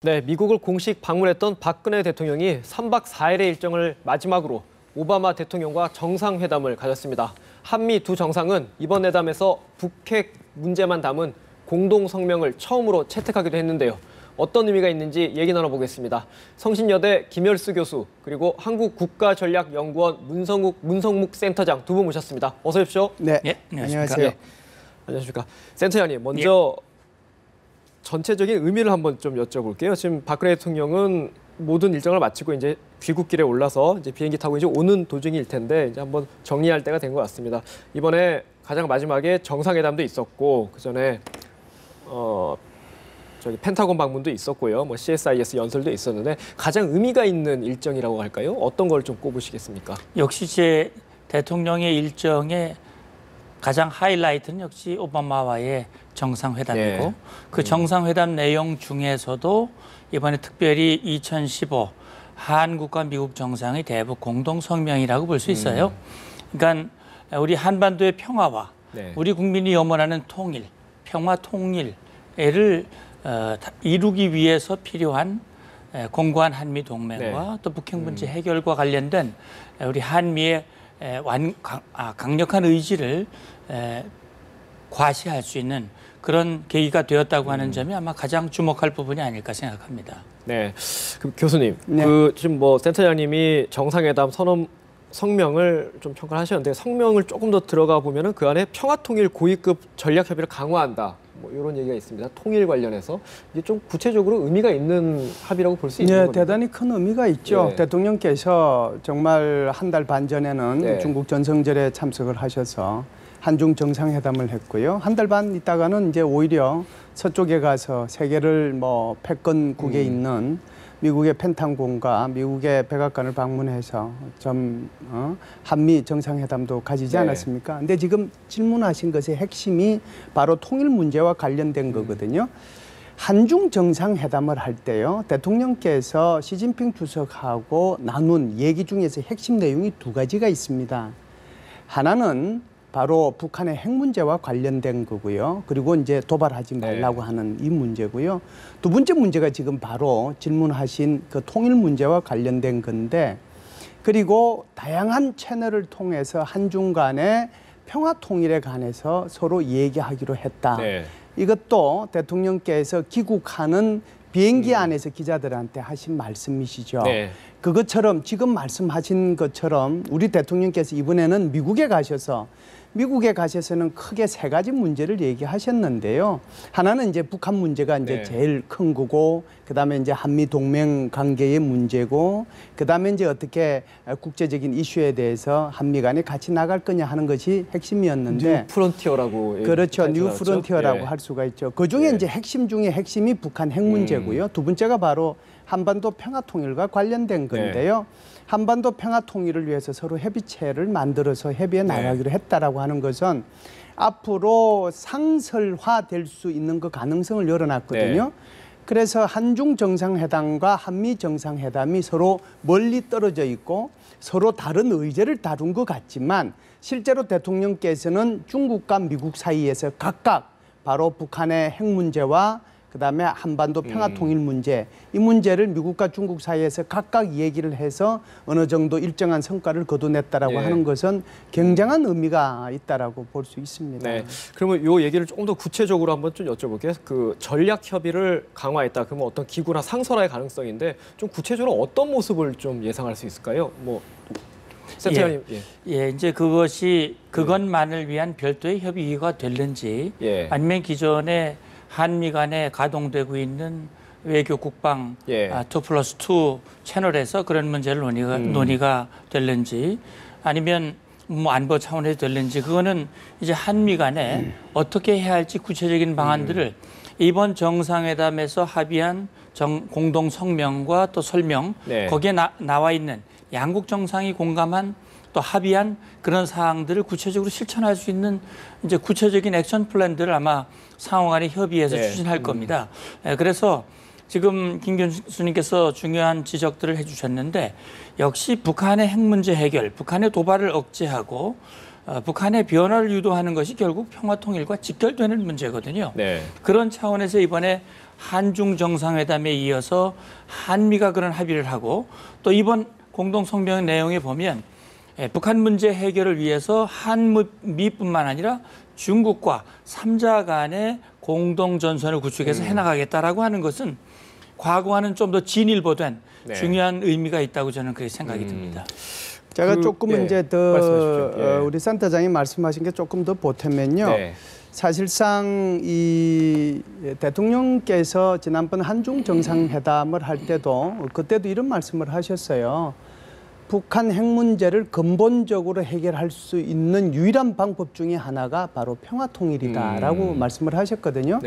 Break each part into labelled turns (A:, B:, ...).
A: 네, 미국을 공식 방문했던 박근혜 대통령이 3박 4일의 일정을 마지막으로 오바마 대통령과 정상회담을 가졌습니다. 한미 두 정상은 이번 회담에서 북핵 문제만 담은 공동 성명을 처음으로 채택하기도 했는데요. 어떤 의미가 있는지 얘기 나눠보겠습니다. 성신여대 김열수 교수, 그리고 한국국가전략연구원 문성묵 센터장 두 분 모셨습니다. 어서 오십시오.
B: 네,
A: 안녕하세요. 네. 안녕하십니까. 센터장님, 먼저 전체적인 의미를 한번 좀 여쭤볼게요. 지금 박근혜 대통령은 모든 일정을 마치고 이제 귀국길에 올라서 이제 비행기 타고 이제 오는 도중일 텐데 이제 한번 정리할 때가 된 것 같습니다. 이번에 가장 마지막에 정상회담도 있었고 그 전에 저기 펜타곤 방문도 있었고요. 뭐 CSIS 연설도 있었는데 가장 의미가 있는 일정이라고 할까요? 어떤 걸 좀 꼽으시겠습니까?
B: 역시 제 대통령의 일정의 가장 하이라이트는 역시 오바마와의 정상회담이고
A: 네.
B: 그 정상회담 내용 중에서도 이번에 특별히 2015 한국과 미국 정상의 대북 공동 성명이라고 볼 수 있어요. 그러니까 우리 한반도의 평화와 우리 국민이 염원하는 통일, 평화 통일을 이루기 위해서 필요한 공고한 한미 동맹과 또 북핵 문제 해결과 관련된 우리 한미의 강력한 의지를 과시할 수 있는 그런 계기가 되었다고 하는 점이 아마 가장 주목할 부분이 아닐까 생각합니다.
A: 네, 그럼 교수님, 그 지금 뭐 센터장님이 정상회담 성명을 좀 평가를 하셨는데 성명을 조금 더 들어가 보면은 그 안에 평화통일 고위급 전략협의를 강화한다. 뭐 이런 얘기가 있습니다. 통일 관련해서 이게 좀 구체적으로 의미가 있는 합의라고 볼 수 있는 거죠.
C: 대단히 큰 의미가 있죠. 대통령께서 정말 한 달 반 전에는 중국 전성절에 참석을 하셔서 한중 정상회담을 했고요. 한 달 반 있다가는 이제 오히려 서쪽에 가서 세계를 뭐 패권국에 있는 미국의 펜타곤과 미국의 백악관을 방문해서 한미 정상회담도 가지지 않았습니까? 근데 지금 질문하신 것의 핵심이 바로 통일 문제와 관련된 거거든요. 한중 정상회담을 할 때요, 대통령께서 시진핑 주석하고 나눈 얘기 중에서 핵심 내용이 두 가지가 있습니다. 하나는 바로 북한의 핵 문제와 관련된 거고요. 그리고 이제 도발하지 말라고 하는 이 문제고요. 두 번째 문제가 지금 바로 질문하신 그 통일 문제와 관련된 건데, 그리고 다양한 채널을 통해서 한중 간의 평화 통일에 관해서 서로 얘기하기로 했다. 이것도 대통령께서 귀국하는 비행기 안에서 기자들한테 하신 말씀이시죠. 그것처럼 지금 말씀하신 것처럼 우리 대통령께서 이번에는 미국에 가셔서는 크게 세 가지 문제를 얘기하셨는데요. 하나는 이제 북한 문제가 이제 제일 큰 거고, 그다음에 이제 한미 동맹 관계의 문제고, 그다음에 이제 어떻게 국제적인 이슈에 대해서 한미 간에 같이 나갈 거냐 하는 것이 핵심이었는데,
A: 뉴 프론티어라고
C: 그렇죠. 뉴 프론티어라고 할 수가 있죠. 그 중에 이제 핵심 중에 핵심이 북한 핵 문제고요. 두 번째가 바로 한반도 평화 통일과 관련된 건데요. 한반도 평화 통일을 위해서 서로 협의체를 만들어서 협의해 나가기로 했다라고 하는 것은 앞으로 상설화될 수 있는 그 가능성을 열어놨거든요. 그래서 한중 정상회담과 한미 정상회담이 서로 멀리 떨어져 있고 서로 다른 의제를 다룬 것 같지만 실제로 대통령께서는 중국과 미국 사이에서 각각 바로 북한의 핵 문제와 그다음에 한반도 평화 통일 문제, 이 문제를 미국과 중국 사이에서 각각 얘기를 해서 어느 정도 일정한 성과를 거둬냈다라고 하는 것은 굉장한 의미가 있다라고 볼 수 있습니다.
A: 그러면 이 얘기를 조금 더 구체적으로 한번 좀 여쭤볼게요. 그 전략 협의를 강화했다. 그러면 어떤 기구나 상설화의 가능성인데 좀 구체적으로 어떤 모습을 좀 예상할 수 있을까요? 뭐 센터장님.
B: 이제 그것이 그것만을 위한 별도의 협의가 될는지 아니면 기존에 한미 간에 가동되고 있는 외교 국방 2+2 채널에서 그런 문제를 논의가 될는지 아니면 뭐 안보 차원에서 될는지 그거는 이제 한미 간에 어떻게 해야 할지 구체적인 방안들을 이번 정상회담에서 합의한 공동 성명과 또 설명 거기에 나와 있는 양국 정상이 공감한 또 합의한 그런 사항들을 구체적으로 실천할 수 있는 이제 구체적인 액션 플랜들을 아마 상호간의 협의에서 추진할 겁니다. 그래서 지금 김 교수님께서 중요한 지적들을 해주셨는데 역시 북한의 핵 문제 해결, 북한의 도발을 억제하고 북한의 변화를 유도하는 것이 결국 평화 통일과 직결되는 문제거든요. 그런 차원에서 이번에 한중 정상회담에 이어서 한미가 그런 합의를 하고 또 이번 공동 성명 내용에 보면 북한 문제 해결을 위해서 한미뿐만 아니라 중국과 3자 간의 공동 전선을 구축해서 해나가겠다라고 하는 것은 과거와는 좀 더 진일보된 중요한 의미가 있다고 저는 그렇게 생각이 듭니다.
C: 제가 조금은 이제 더 우리 센터장이 말씀하신 게 조금 더 보태면요. 사실상 이 대통령께서 지난번 한중 정상회담을 할 때도 그때도 이런 말씀을 하셨어요. 북한 핵 문제를 근본적으로 해결할 수 있는 유일한 방법 중에 하나가 바로 평화통일이다라고 말씀을 하셨거든요.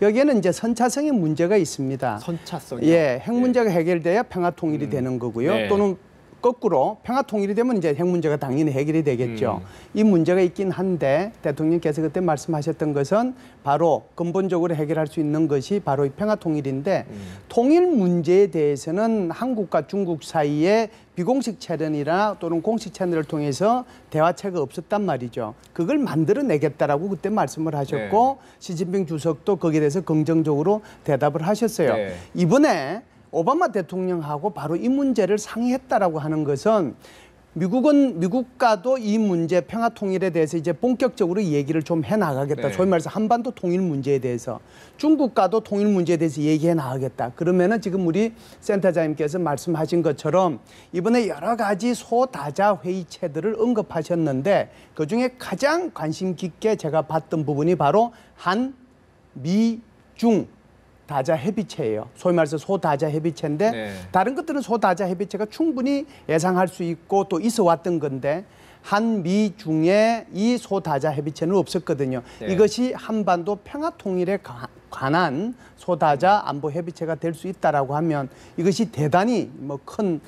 C: 여기에는 이제 선차성의 문제가 있습니다.
A: 선차성이요?
C: 예, 핵 문제가 해결돼야 평화통일이 되는 거고요. 또는 거꾸로 평화통일이 되면 이제 핵 문제가 당연히 해결이 되겠죠. 이 문제가 있긴 한데 대통령께서 그때 말씀하셨던 것은 바로 근본적으로 해결할 수 있는 것이 바로 이 평화통일인데 통일 문제에 대해서는 한국과 중국 사이에 비공식 채널이나 또는 공식 채널을 통해서 대화체가 없었단 말이죠. 그걸 만들어내겠다라고 그때 말씀을 하셨고 시진핑 주석도 거기에 대해서 긍정적으로 대답을 하셨어요. 이번에 오바마 대통령하고 바로 이 문제를 상의했다라고 하는 것은 미국과도 이 문제 평화 통일에 대해서 이제 본격적으로 얘기를 좀 해나가겠다. 소위 말해서 한반도 통일 문제에 대해서 중국과도 통일 문제에 대해서 얘기해 나가겠다. 그러면은 지금 우리 센터장님께서 말씀하신 것처럼 이번에 여러 가지 소다자 회의체들을 언급하셨는데 그중에 가장 관심 깊게 제가 봤던 부분이 바로 한, 미, 중 다자 협의체예요. 소위 말해서 소다자 협의체인데 다른 것들은 소다자 협의체가 충분히 예상할 수 있고 또 있어 왔던 건데 한미 중에 이 소다자 협의체는 없었거든요. 이것이 한반도 평화 통일에 관한 소다자 안보 협의체가 될 수 있다라고 하면 이것이 대단히 큰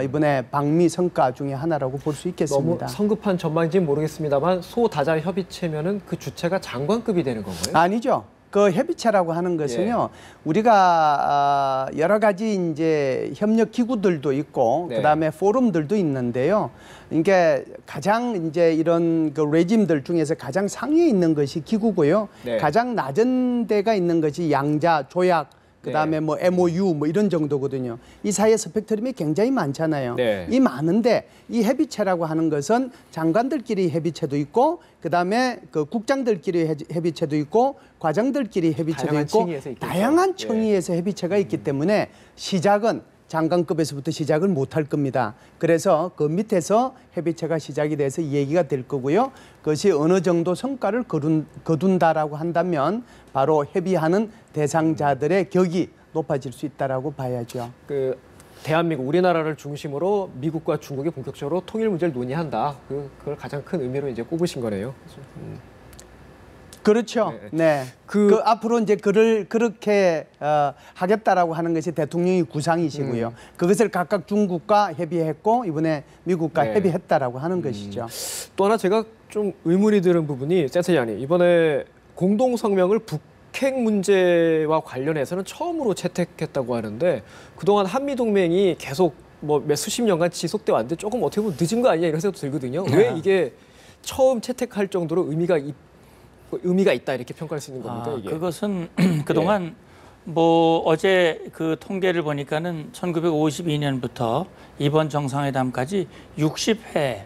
C: 이번에 방미 성과 중에 하나라고 볼 수 있겠습니다.
A: 너무 성급한 전망인지는 모르겠습니다만 소다자 협의체면은 그 주체가 장관급이 되는 건가요?
C: 아니죠. 그 협의체라고 하는 것은요, 우리가 여러 가지 이제 협력 기구들도 있고, 그다음에 포럼들도 있는데요. 이게 가장 이제 이런 그 레짐들 중에서 가장 상위에 있는 것이 기구고요. 가장 낮은 데가 있는 것이 양자, 조약, 그다음에 뭐 MOU 뭐 이런 정도거든요. 이 사이에 스펙트럼이 굉장히 많잖아요. 이 많은데 이 협의체라고 하는 것은 장관들끼리 협의체도 있고 그다음에 그 국장들끼리 협의체도 있고 과장들끼리 협의체도 있고 다양한 층위에서 협의체가 있기 때문에 시작은 장관급에서부터 시작을 못할 겁니다. 그래서 그 밑에서 협의체가 시작이 돼서 얘기가 될 거고요. 그것이 어느 정도 성과를 거둔다라고 한다면 바로 협의하는 대상자들의 격이 높아질 수 있다라고 봐야죠.
A: 그 대한민국, 우리나라를 중심으로 미국과 중국이 본격적으로 통일 문제를 논의한다. 그걸 가장 큰 의미로 이제 꼽으신 거네요.
C: 그렇죠. 네. 그 앞으로 이제 그를 그렇게 하겠다라고 하는 것이 대통령의 구상이시고요. 그것을 각각 중국과 협의했고 이번에 미국과 협의했다라고 하는 것이죠.
A: 또 하나 제가 좀 의문이 드는 부분이 센터장님 이번에 공동 성명을 북핵 문제와 관련해서는 처음으로 채택했다고 하는데 그동안 한미 동맹이 계속 뭐 몇 수십 년간 지속돼 왔는데 조금 어떻게 보면 늦은 거 아니냐 이런 생각도 들거든요. 왜 이게 처음 채택할 정도로 의미가 있다 이렇게 평가할 수 있는 겁니까? 이게?
B: 그것은 그동안 뭐 어제 그 통계를 보니까는 1952년부터 이번 정상회담까지 60회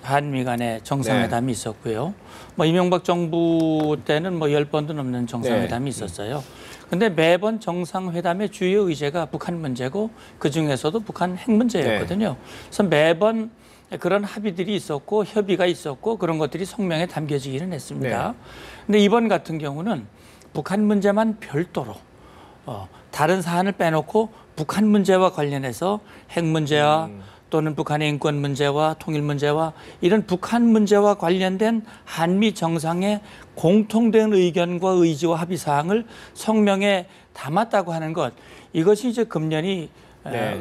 B: 한미 간의 정상회담이 있었고요. 뭐 이명박 정부 때는 뭐 10번도 넘는 정상회담이 있었어요. 근데 매번 정상회담의 주요 의제가 북한 문제고 그중에서도 북한 핵 문제였거든요. 그래서 매번 그런 합의들이 있었고 협의가 있었고 그런 것들이 성명에 담겨지기는 했습니다. 근데 이번 같은 경우는 북한 문제만 별도로 다른 사안을 빼놓고 북한 문제와 관련해서 핵 문제와 또는 북한의 인권 문제와 통일 문제와 이런 북한 문제와 관련된 한미 정상의 공통된 의견과 의지와 합의 사항을 성명에 담았다고 하는 것, 이것이 이제 금년이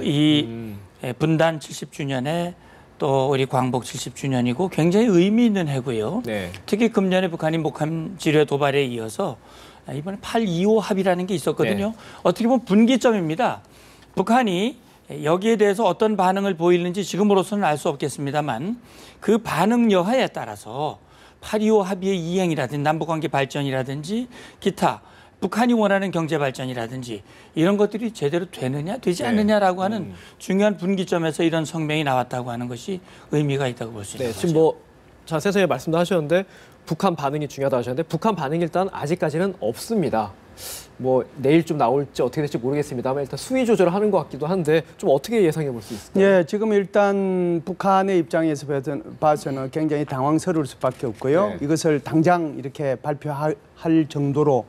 B: 이 분단 70주년에 또 우리 광복 70주년이고 굉장히 의미 있는 해고요. 특히 금년에 북한이 목함 지뢰 도발에 이어서 이번에 8.25 합의라는 게 있었거든요. 어떻게 보면 분기점입니다. 북한이 여기에 대해서 어떤 반응을 보이는지 지금으로서는 알 수 없겠습니다만 그 반응 여하에 따라서 8.25 합의의 이행이라든지 남북관계 발전이라든지 기타 북한이 원하는 경제 발전이라든지 이런 것들이 제대로 되느냐 되지 않느냐라고 하는 중요한 분기점에서 이런 성명이 나왔다고 하는 것이 의미가 있다고 볼 수 있는 거죠.
A: 지금 뭐 자세히 말씀도 하셨는데 북한 반응이 중요하다고 하셨는데 북한 반응이 일단 아직까지는 없습니다. 뭐 내일쯤 나올지 어떻게 될지 모르겠습니다만 일단 수위 조절을 하는 것 같기도 한데 좀 어떻게 예상해 볼 수 있을까요?
C: 예, 지금 일단 북한의 입장에서 봐서는 굉장히 당황스러울 수밖에 없고요. 이것을 당장 이렇게 발표할 정도로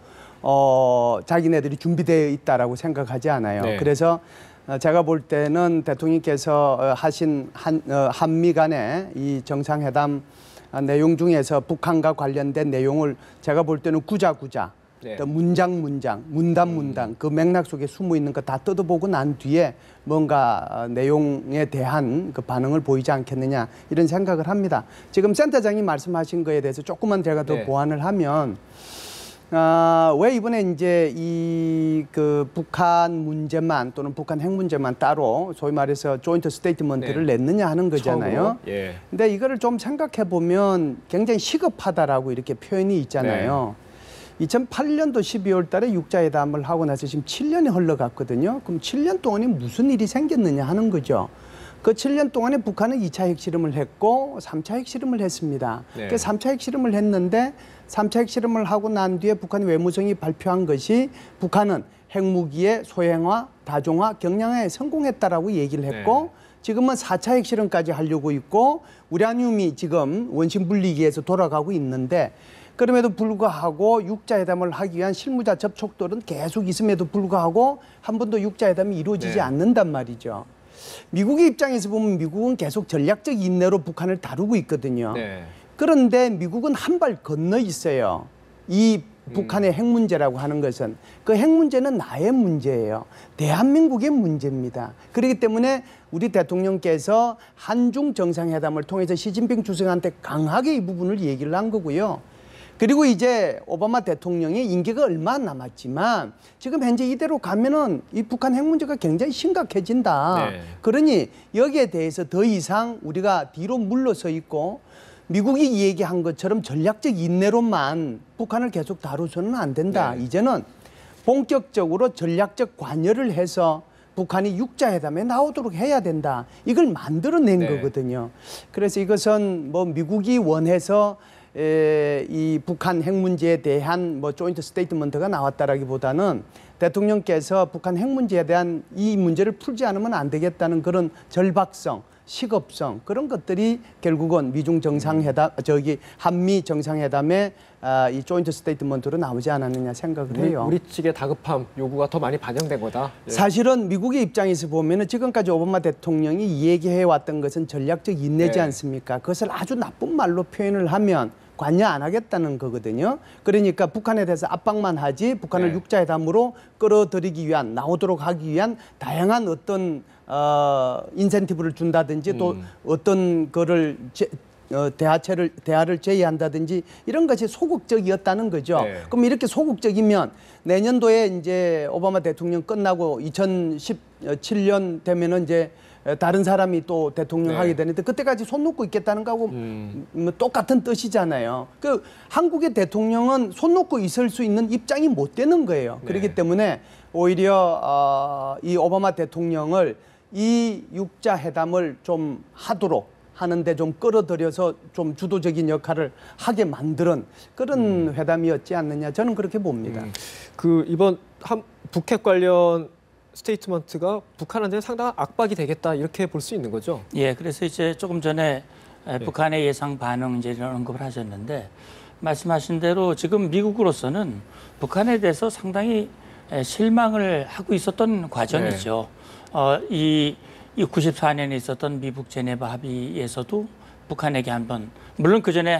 C: 자기네들이 준비되어 있다라고 생각하지 않아요. 그래서 제가 볼 때는 대통령께서 하신 한미 간의 이 정상회담 내용 중에서 북한과 관련된 내용을 제가 볼 때는 구자 또 문단 그 맥락 속에 숨어 있는 거 다 뜯어보고 난 뒤에 뭔가 내용에 대한 그 반응을 보이지 않겠느냐 이런 생각을 합니다. 지금 센터장이 말씀하신 거에 대해서 조금만 제가 더 보완을 하면 왜 이번에 이제 그 북한 문제만 또는 북한 핵 문제만 따로 소위 말해서 조인트 스테이트먼트를 냈느냐 하는 거잖아요. 근데 이거를 좀 생각해 보면 굉장히 시급하다라고 이렇게 표현이 있잖아요. 2008년도 12월 달에 육자회담을 하고 나서 지금 7년이 흘러갔거든요. 그럼 7년 동안에 무슨 일이 생겼느냐 하는 거죠. 그 7년 동안에 북한은 2차 핵실험을 했고 3차 핵실험을 했습니다. 그 3차 핵실험을 했는데 3차 핵실험을 하고 난 뒤에 북한 외무성이 발표한 것이 북한은 핵무기의 소형화, 다종화, 경량화에 성공했다라고 얘기를 했고 지금은 4차 핵실험까지 하려고 있고 우라늄이 지금 원심 분리기에서 돌아가고 있는데 그럼에도 불구하고 육자회담을 하기 위한 실무자 접촉들은 계속 있음에도 불구하고 한 번도 육자회담이 이루어지지 않는단 말이죠. 미국의 입장에서 보면 미국은 계속 전략적 인내로 북한을 다루고 있거든요. 그런데 미국은 한 발 건너 있어요. 이 북한의 핵 문제라고 하는 것은 그 핵 문제는 나의 문제예요. 대한민국의 문제입니다. 그렇기 때문에 우리 대통령께서 한중 정상회담을 통해서 시진핑 주석한테 강하게 이 부분을 얘기를 한 거고요. 그리고 이제 오바마 대통령이 임기가 얼마 안 남았지만 지금 현재 이대로 가면은 이 북한 핵 문제가 굉장히 심각해진다. 그러니 여기에 대해서 더 이상 우리가 뒤로 물러서 있고 미국이 얘기한 것처럼 전략적 인내로만 북한을 계속 다루서는 안 된다. 이제는 본격적으로 전략적 관여를 해서 북한이 육자회담에 나오도록 해야 된다. 이걸 만들어낸 거거든요. 그래서 이것은 뭐 미국이 원해서 이 북한 핵 문제에 대한 뭐 조인트 스테이트먼트가 나왔다라기보다는 대통령께서 북한 핵 문제에 대한 이 문제를 풀지 않으면 안 되겠다는 그런 절박성, 시급성 그런 것들이 결국은 미중 정상회담, 한미 정상회담에 이 조인트 스테이트먼트로 나오지 않았느냐 생각을 해요.
A: 우리 측의 다급함 요구가 더 많이 반영된 거다.
C: 사실은 미국의 입장에서 보면은 지금까지 오바마 대통령이 얘기해 왔던 것은 전략적 인내지 않습니까? 그것을 아주 나쁜 말로 표현을 하면 관여 안 하겠다는 거거든요. 그러니까 북한에 대해서 압박만 하지 북한을 육자회담으로 끌어들이기 위한 나오도록 하기 위한 다양한 어떤 인센티브를 준다든지 또 어떤 거를 대화를 제의한다든지 이런 것이 소극적이었다는 거죠. 그럼 이렇게 소극적이면 내년도에 이제 오바마 대통령 끝나고 2017년 되면은 이제 다른 사람이 또 대통령 하게 되는데 그때까지 손 놓고 있겠다는 거하고 뭐 똑같은 뜻이잖아요. 그 한국의 대통령은 손 놓고 있을 수 있는 입장이 못 되는 거예요. 그렇기 때문에 오히려 이 오바마 대통령을 이 육자회담을 좀 하도록 하는데 좀 끌어들여서 좀 주도적인 역할을 하게 만드는 그런 회담이었지 않느냐 저는 그렇게 봅니다.
A: 그 이번 북핵 관련 스테이트먼트가 북한한테 상당한 압박이 되겠다 이렇게 볼 수 있는 거죠?
B: 예, 그래서 이제 조금 전에 북한의 예상 반응 이제 이런 언급을 하셨는데 말씀하신 대로 지금 미국으로서는 북한에 대해서 상당히 실망을 하고 있었던 과정이죠. 이 94년에 있었던 미북 제네바 합의에서도 북한에게 한번 물론 그 전에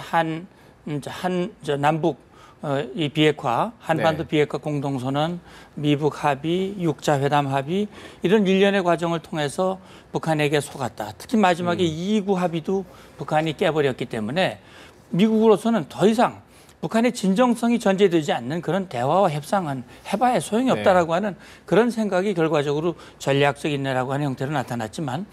B: 남북 이 비핵화, 한반도 비핵화 공동선언, 미북 합의, 육자회담 합의 이런 일련의 과정을 통해서 북한에게 속았다. 특히 마지막에 229 합의도 북한이 깨버렸기 때문에 미국으로서는 더 이상 북한의 진정성이 전제되지 않는 그런 대화와 협상은 해봐야 소용이 없다라고 하는 그런 생각이 결과적으로 전략적 인내라고 하는 형태로 나타났지만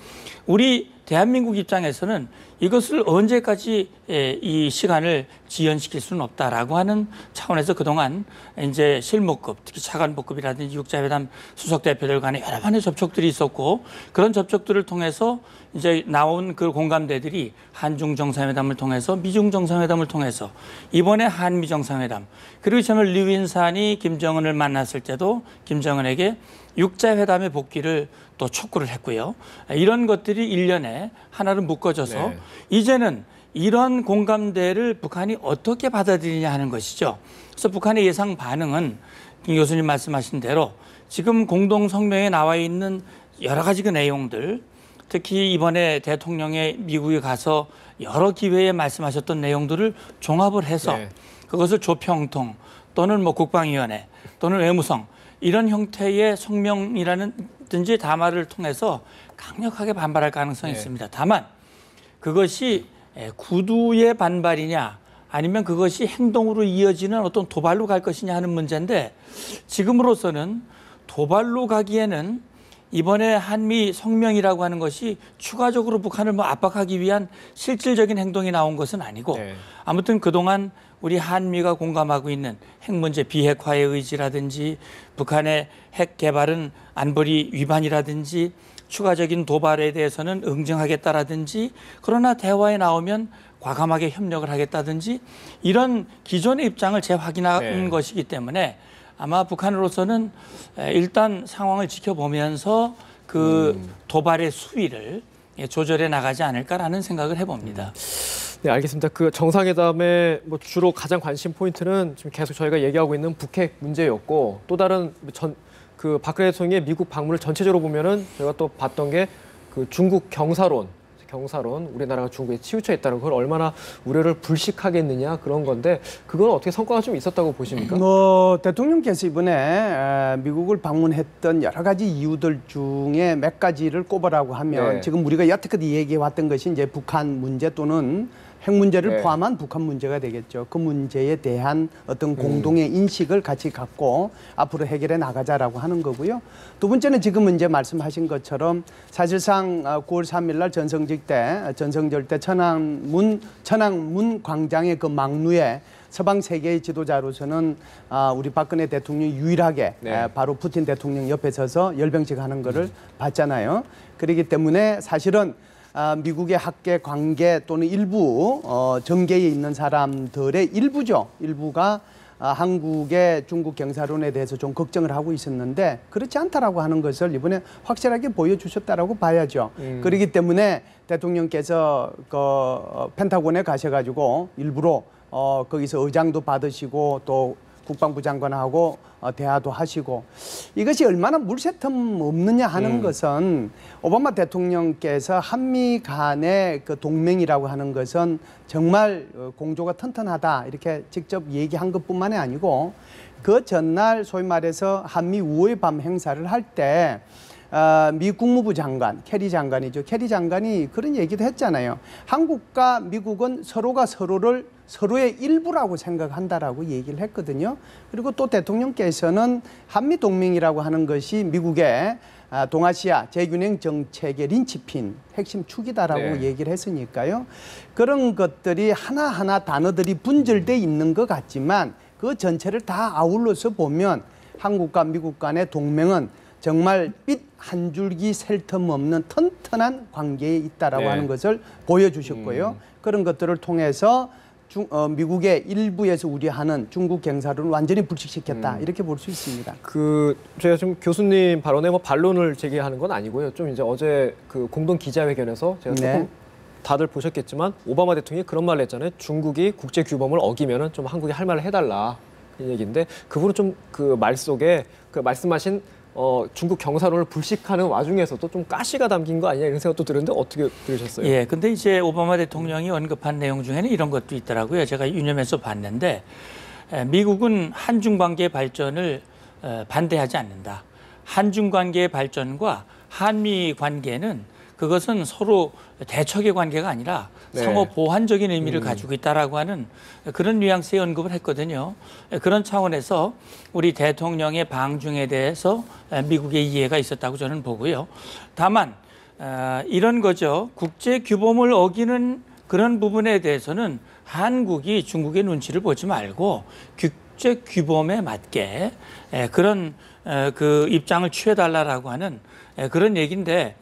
B: 우리 대한민국 입장에서는 이것을 언제까지 이 시간을 지연시킬 수는 없다라고 하는 차원에서 그동안 이제 실무급, 특히 차관보급이라든지 육자회담 수석 대표들 간에 여러 번의 접촉들이 있었고 그런 접촉들을 통해서 이제 나온 그 공감대들이 한중 정상회담을 통해서 미중 정상회담을 통해서 이번에 한미 정상회담 그리고 저는 류인산이 김정은을 만났을 때도 김정은에게 육자회담의 복귀를 또 촉구를 했고요. 이런 것들이 일련에 하나로 묶어져서
A: 네.
B: 이제는 이런 공감대를 북한이 어떻게 받아들이냐 하는 것이죠. 그래서 북한의 예상 반응은 김 교수님 말씀하신 대로 지금 공동 성명에 나와 있는 여러 가지 그 내용들 특히 이번에 대통령의 미국에 가서 여러 기회에 말씀하셨던 내용들을 종합을 해서
A: 네.
B: 그것을 조평통 또는 뭐 국방위원회 또는 외무성 이런 형태의 성명이라든지 담화를 통해서 강력하게 반발할 가능성이
A: 네.
B: 있습니다. 다만 그것이 구두의 반발이냐 아니면 그것이 행동으로 이어지는 어떤 도발로 갈 것이냐 하는 문제인데 지금으로서는 도발로 가기에는 이번에 한미 성명이라고 하는 것이 추가적으로 북한을 뭐 압박하기 위한 실질적인 행동이 나온 것은 아니고
A: 네.
B: 아무튼 그동안 우리 한미가 공감하고 있는 핵 문제 비핵화의 의지라든지 북한의 핵 개발은 안보리 위반이라든지 추가적인 도발에 대해서는 응징하겠다라든지 그러나 대화에 나오면 과감하게 협력을 하겠다든지 이런 기존의 입장을 재확인한
A: 네.
B: 것이기 때문에 아마 북한으로서는 일단 상황을 지켜보면서 그 도발의 수위를 조절해 나가지 않을까라는 생각을 해봅니다.
A: 네, 알겠습니다. 그 정상회담의 뭐 주로 가장 관심 포인트는 지금 계속 저희가 얘기하고 있는 북핵 문제였고 또 다른 그 박근혜 대통령의 미국 방문을 전체적으로 보면은 저희가 또 봤던 게 그 중국 경사론 우리나라가 중국에 치우쳐 있다는 걸 얼마나 우려를 불식하겠느냐 그런 건데 그건 어떻게 성과가 좀 있었다고 보십니까?
C: 대통령께서 이번에 미국을 방문했던 여러 가지 이유들 중에 몇 가지를 꼽으라고 하면
A: 네.
C: 지금 우리가 여태껏 얘기해 왔던 것이 이제 북한 문제 또는 핵 문제를
A: 네.
C: 포함한 북한 문제가 되겠죠. 그 문제에 대한 어떤 공동의 인식을 같이 갖고 앞으로 해결해 나가자라고 하는 거고요. 두 번째는 지금 이제 말씀하신 것처럼 사실상 9월 3일 날 전성절 때 천안문 광장의 그 막루에 서방 세계의 지도자로서는 우리 박근혜 대통령이 유일하게
A: 네.
C: 바로 푸틴 대통령 옆에 서서 열병식 하는 거를 봤잖아요. 그렇기 때문에 사실은 미국의 학계 관계 또는 일부 정계에 있는 사람들의 일부가 한국의 중국 경사론에 대해서 좀 걱정을 하고 있었는데 그렇지 않다라고 하는 것을 이번에 확실하게 보여주셨다라고 봐야죠. 그렇기 때문에 대통령께서 그 펜타곤에 가셔가지고 일부러 거기서 의장도 받으시고 또 국방부 장관하고 대화도 하시고 이것이 얼마나 물새틈 없느냐 하는 것은 오바마 대통령께서 한미 간의 그 동맹이라고 하는 것은 정말 공조가 튼튼하다 이렇게 직접 얘기한 것뿐만이 아니고 그 전날 소위 말해서 한미 우호의 밤 행사를 할 때 미 국무부 장관, 캐리 장관이죠. 캐리 장관이 그런 얘기도 했잖아요. 한국과 미국은 서로가 서로의 일부라고 생각한다라고 얘기를 했거든요. 그리고 또 대통령께서는 한미 동맹이라고 하는 것이 미국의 동아시아 재균형 정책의 린치핀, 핵심 축이다라고
A: 네.
C: 얘기를 했으니까요. 그런 것들이 하나하나 단어들이 분절돼 있는 것 같지만 그 전체를 다 아울러서 보면 한국과 미국 간의 동맹은 정말 빛 한 줄기 셀 틈 없는 튼튼한 관계에 있다라고
A: 네.
C: 하는 것을 보여주셨고요. 그런 것들을 통해서 미국의 일부에서 우려하는 중국 경사론을 완전히 불식시켰다 이렇게 볼 수 있습니다.
A: 제가 지금 교수님 발언에 뭐 반론을 제기하는 건 아니고요. 좀 이제 어제 그 공동 기자회견에서 제가 조금
C: 네.
A: 다들 보셨겠지만 오바마 대통령이 그런 말을 했잖아요. 중국이 국제 규범을 어기면은 좀 한국이 할 말을 해달라 이 얘기인데 그분은 좀 그 말 속에 그 말씀하신 중국 경사론을 불식하는 와중에서도 좀 가시가 담긴 거 아니냐 이런 생각도 드는데 어떻게 들으셨어요?
B: 예, 근데 이제 오바마 대통령이 언급한 내용 중에는 이런 것도 있더라고요. 제가 유념해서 봤는데 미국은 한중 관계 발전을 반대하지 않는다. 한중 관계의 발전과 한미 관계는 그것은 서로 대척의 관계가 아니라
A: 네.
B: 상호 보완적인 의미를 가지고 있다라고 하는 그런 뉘앙스의 언급을 했거든요. 그런 차원에서 우리 대통령의 방중에 대해서 미국의 이해가 있었다고 저는 보고요. 다만 이런 거죠. 국제 규범을 어기는 그런 부분에 대해서는 한국이 중국의 눈치를 보지 말고 국제 규범에 맞게 그런 그 입장을 취해달라고 하는 그런 얘기인데,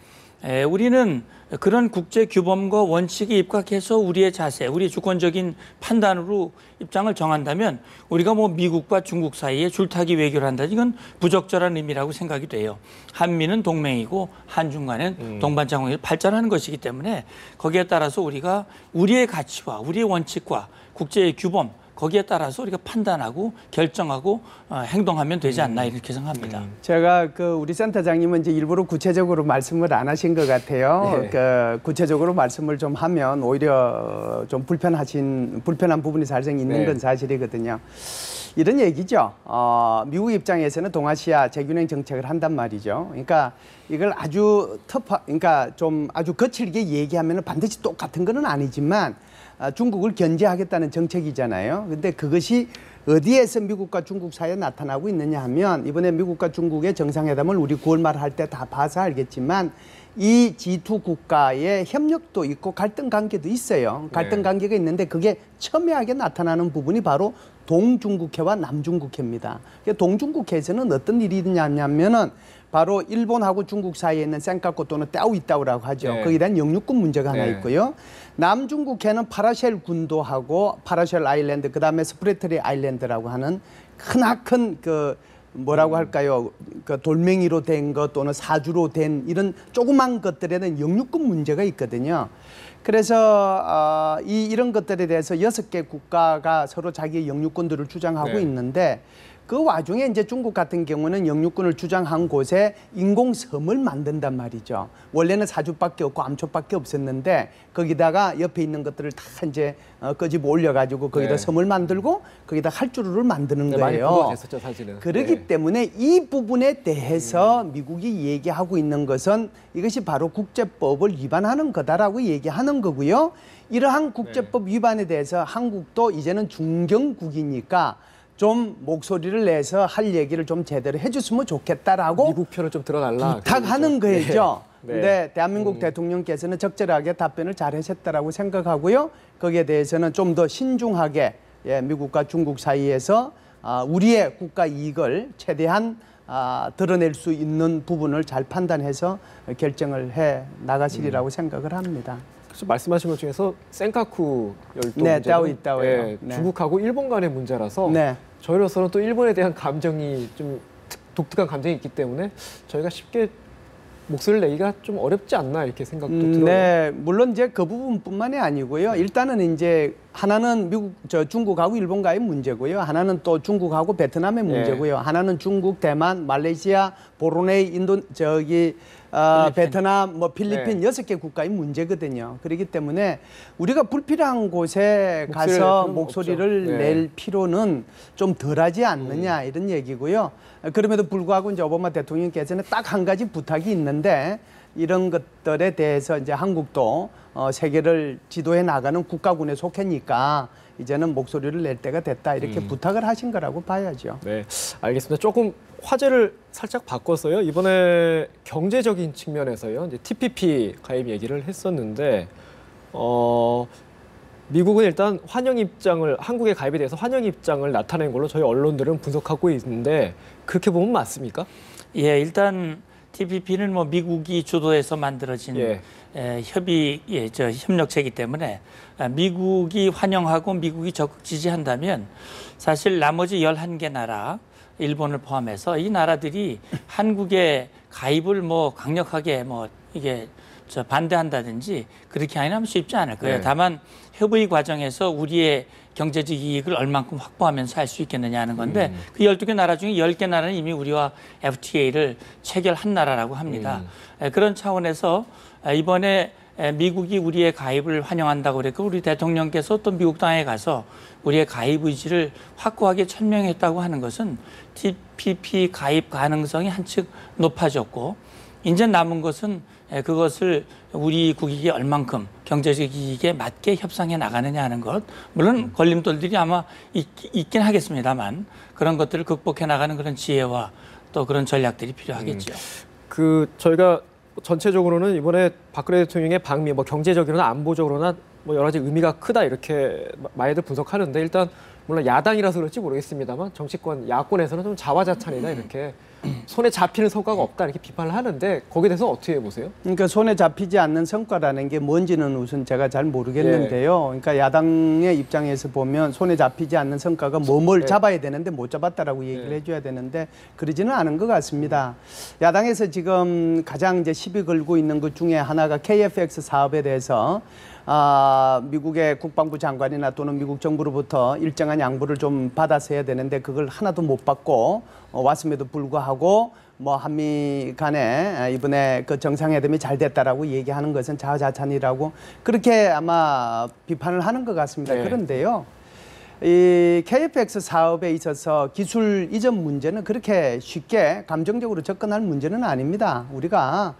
B: 우리는 그런 국제 규범과 원칙에 입각해서 우리의 자세, 우리의 주권적인 판단으로 입장을 정한다면 우리가 뭐 미국과 중국 사이에 줄타기 외교를 한다, 이건 부적절한 의미라고 생각이 돼요. 한미는 동맹이고 한중 간은 동반자공이 발전하는 것이기 때문에 거기에 따라서 우리가 우리의 가치와 우리의 원칙과 국제의 규범, 거기에 따라서 우리가 판단하고 결정하고 행동하면 되지 않나 이렇게 생각합니다.
C: 제가 우리 센터장님은 이제 일부러 구체적으로 말씀을 안 하신 것 같아요. 네. 구체적으로 말씀을 좀 하면 오히려 좀 불편한 부분이 살짝 있는 건 사실이거든요. 이런 얘기죠. 미국 입장에서는 동아시아 재균형 정책을 한단 말이죠. 그러니까 이걸 아주 그러니까 좀 아주 거칠게 얘기하면 반드시 똑같은 건 아니지만 중국을 견제하겠다는 정책이잖아요. 근데 그것이 어디에서 미국과 중국 사이에 나타나고 있느냐 하면, 이번에 미국과 중국의 정상회담을 우리 9월 말 할 때 다 봐서 알겠지만 이 G2 국가의 협력도 있고 갈등 관계도 있어요. 갈등 관계가 있는데 그게 첨예하게 나타나는 부분이 바로 동중국해와 남중국해입니다. 동중국해에서는 어떤 일이 있냐면은 바로 일본하고 중국 사이에 있는 센카쿠 또는 따오이따오라고 하죠. 거기에 대한 영유권 문제가 하나 있고요. 남중국해는 파라쉘 군도하고 파라쉘 아일랜드, 그다음에 스프레트리 아일랜드라고 하는 크나큰 뭐라고 할까요? 돌멩이로 된 것 또는 사주로 된 이런 조그만 것들에 대한 영유권 문제가 있거든요. 그래서 이런 것들에 대해서 6개 국가가 서로 자기의 영유권들을 주장하고 있는데, 그 와중에 이제 중국 같은 경우는 영유권을 주장한 곳에 인공섬을 만든단 말이죠. 원래는 사주밖에 없고 암초밖에 없었는데 거기다가 옆에 있는 것들을 다 이제 끄집어 올려가지고 거기다 섬을 만들고 거기다 활주로를 만드는 거예요.
A: 많이 보도됐었죠, 사실은.
C: 그렇기 때문에 이 부분에 대해서 미국이 얘기하고 있는 것은 이것이 바로 국제법을 위반하는 거다라고 얘기하는 거고요. 이러한 국제법 위반에 대해서 한국도 이제는 중견국이니까 좀 목소리를 내서 할 얘기를 좀 제대로 해줬으면 좋겠다라고
A: 미국 편을 좀 들어달라
C: 부탁하는 거죠. 근데 대한민국 대통령께서는 적절하게 답변을 잘 하셨다라고 생각하고요. 거기에 대해서는 좀 더 신중하게 미국과 중국 사이에서 우리의 국가 이익을 최대한 드러낼 수 있는 부분을 잘 판단해서 결정을 해 나가시리라고 생각을 합니다.
A: 말씀하신 것 중에서 센카쿠 열도
C: 문제는
A: 중국하고 일본 간의 문제라서 저희로서는 또 일본에 대한 감정이 좀 독특한 감정이 있기 때문에 저희가 쉽게 목소리를 내기가 좀 어렵지 않나 이렇게 생각도 들어요.
C: 네, 물론 이제 그 부분뿐만이 아니고요. 일단은 이제 하나는 중국하고 일본과의 문제고요. 하나는 또 중국하고 베트남의 문제고요. 하나는 중국, 대만, 말레이시아, 보르네이, 베트남, 필리핀 6개 국가의 문제거든요. 그렇기 때문에 우리가 불필요한 곳에 가서 목소리를 낼 필요는 좀 덜하지 않느냐 이런 얘기고요. 그럼에도 불구하고 이제 오바마 대통령께서는 딱 한 가지 부탁이 있는데, 이런 것들에 대해서 이제 한국도 세계를 지도해 나가는 국가군에 속했니까 이제는 목소리를 낼 때가 됐다 이렇게 부탁을 하신 거라고 봐야죠.
A: 네, 알겠습니다. 조금 화제를 살짝 바꿔서요. 이번에 경제적인 측면에서요. 이제 TPP 가입 얘기를 했었는데 미국은 일단 환영 입장을, 한국의 가입에 대해서 환영 입장을 나타낸 걸로 저희 언론들은 분석하고 있는데 그렇게 보면 맞습니까?
B: 예, 일단 TPP는 뭐 미국이 주도해서 만들어진 협력체이기 때문에 미국이 환영하고 미국이 적극 지지한다면 사실 나머지 11개 나라, 일본을 포함해서 이 나라들이 한국의 가입을 뭐 강력하게 이게 반대한다든지 그렇게 하면 쉽지 않을 거예요. 다만 협의 과정에서 우리의 경제적 이익을 얼만큼 확보하면서 할 수 있겠느냐 하는 건데 그 12개 나라 중에 10개 나라는 이미 우리와 FTA를 체결한 나라라고 합니다. 그런 차원에서 이번에 미국이 우리의 가입을 환영한다고 그랬고 우리 대통령께서 또 미국 땅에 가서 우리의 가입 의지를 확고하게 천명했다고 하는 것은 TPP 가입 가능성이 한층 높아졌고 이제 남은 것은 그것을 우리 국익이 얼만큼 경제적 이익에 맞게 협상해 나가느냐 하는 것. 물론 걸림돌들이 아마 있긴 하겠습니다만 그런 것들을 극복해 나가는 그런 지혜와 또 그런 전략들이 필요하겠죠.
A: 저희가 전체적으로는 이번에 박근혜 대통령의 방미, 뭐 경제적으로나 안보적으로나 뭐 여러 가지 의미가 크다 이렇게 많이들 분석하는데 일단 물론 야당이라서 그럴지 모르겠습니다만 정치권, 야권에서는 좀 자화자찬이다 이렇게 손에 잡히는 성과가 없다 이렇게 비판을 하는데 거기에 대해서 어떻게 보세요?
C: 그러니까 손에 잡히지 않는 성과라는 게 뭔지는 우선 제가 잘 모르겠는데요. 그러니까 야당의 입장에서 보면 손에 잡히지 않는 성과가 뭘 잡아야 되는데 못 잡았다라고 얘기를 해줘야 되는데 그러지는 않은 것 같습니다. 야당에서 지금 가장 이제 시비 걸고 있는 것 중에 하나가 KFX 사업에 대해서 미국의 국방부 장관이나 또는 미국 정부로부터 일정한 양보를 좀 받아서 해야 되는데 그걸 하나도 못 받고 왔음에도 불구하고 뭐 한미 간에 이번에 그 정상회담이 잘 됐다라고 얘기하는 것은 자화자찬이라고 그렇게 아마 비판을 하는 것 같습니다. 그런데요. 이 KFX 사업에 있어서 기술 이전 문제는 그렇게 쉽게 감정적으로 접근할 문제는 아닙니다. 우리가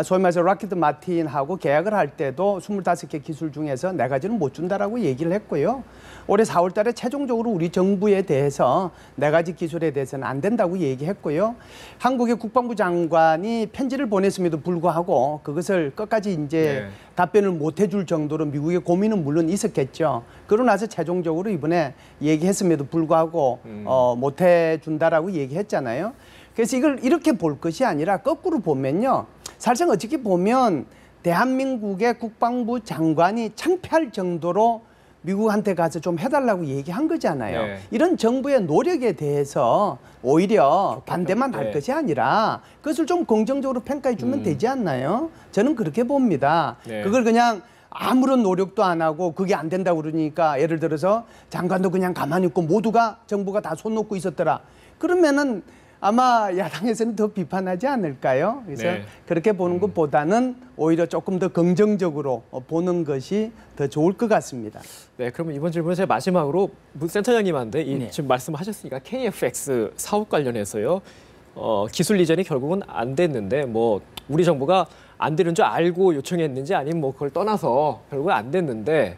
C: 소위 말해서 락히드 마틴하고 계약을 할 때도 25개 기술 중에서 4가지는 못 준다라고 얘기를 했고요. 올해 4월 달에 최종적으로 우리 정부에 대해서 4가지 기술에 대해서는 안 된다고 얘기했고요. 한국의 국방부 장관이 편지를 보냈음에도 불구하고 그것을 끝까지 이제 답변을 못 해줄 정도로 미국의 고민은 물론 있었겠죠. 그러고 나서 최종적으로 이번에 얘기했음에도 불구하고 못 해준다라고 얘기했잖아요. 그래서 이걸 이렇게 볼 것이 아니라 거꾸로 보면요. 사실상 어떻게 보면 대한민국의 국방부 장관이 창피할 정도로 미국한테 가서 좀 해달라고 얘기한 거잖아요. 이런 정부의 노력에 대해서 오히려 반대만 할 것이 아니라 그것을 좀 긍정적으로 평가해 주면 되지 않나요? 저는 그렇게 봅니다. 그걸 그냥 아무런 노력도 안 하고 그게 안 된다고 그러니까 예를 들어서 장관도 그냥 가만히 있고 모두가 정부가 다 손 놓고 있었더라. 그러면은 아마 야당에서는 더 비판하지 않을까요? 그래서 그렇게 보는 것보다는 오히려 조금 더 긍정적으로 보는 것이 더 좋을 것 같습니다.
A: 네, 그러면 이번 질문은 제가 마지막으로 센터장님한테 지금 말씀하셨으니까 KFX 사업 관련해서요. 기술 이전이 결국은 안 됐는데 뭐 우리 정부가 안 되는 줄 알고 요청했는지 아니면 뭐 그걸 떠나서 결국은 안 됐는데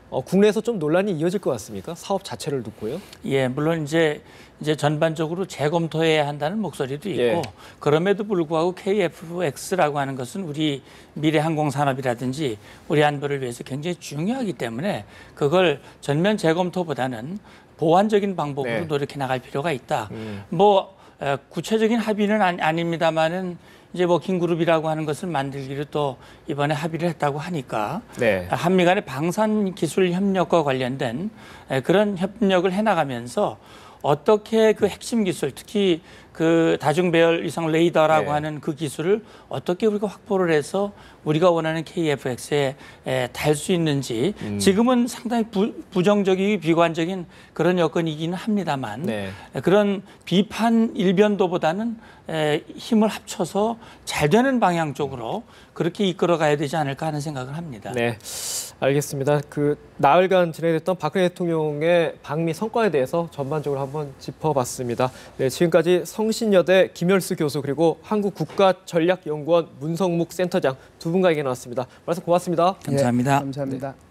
A: 국내에서 좀 논란이 이어질 것 같습니까? 사업 자체를 두고요.
B: 예, 물론 이제 전반적으로 재검토해야 한다는 목소리도 있고 그럼에도 불구하고 KFX라고 하는 것은 우리 미래 항공 산업이라든지 우리 안보를 위해서 굉장히 중요하기 때문에 그걸 전면 재검토보다는 보완적인 방법으로 노력해 나갈 필요가 있다. 뭐 구체적인 합의는 아닙니다만은 이제 뭐 긴그룹이라고 하는 것을 만들기로 또 이번에 합의를 했다고 하니까 한미 간의 방산 기술 협력과 관련된 그런 협력을 해나가면서 어떻게 그 핵심 기술, 특히 그 다중배열 이상 레이더라고 하는 그 기술을 어떻게 우리가 확보를 해서 우리가 원하는 KFX에 달 수 있는지 지금은 상당히 부정적이고 비관적인 그런 여건이기는 합니다만 그런 비판 일변도보다는 힘을 합쳐서 잘 되는 방향 쪽으로 그렇게 이끌어 가야 되지 않을까 하는 생각을 합니다.
A: 네, 알겠습니다. 그 나흘간 진행됐던 박근혜 대통령의 방미 성과에 대해서 전반적으로 한번 짚어봤습니다. 네, 지금까지 성신여대 김열수 교수 그리고 한국국가전략연구원 문성묵 센터장 두 분과 얘기 나눴습니다. 말씀 고맙습니다.
B: 감사합니다.
C: 감사합니다.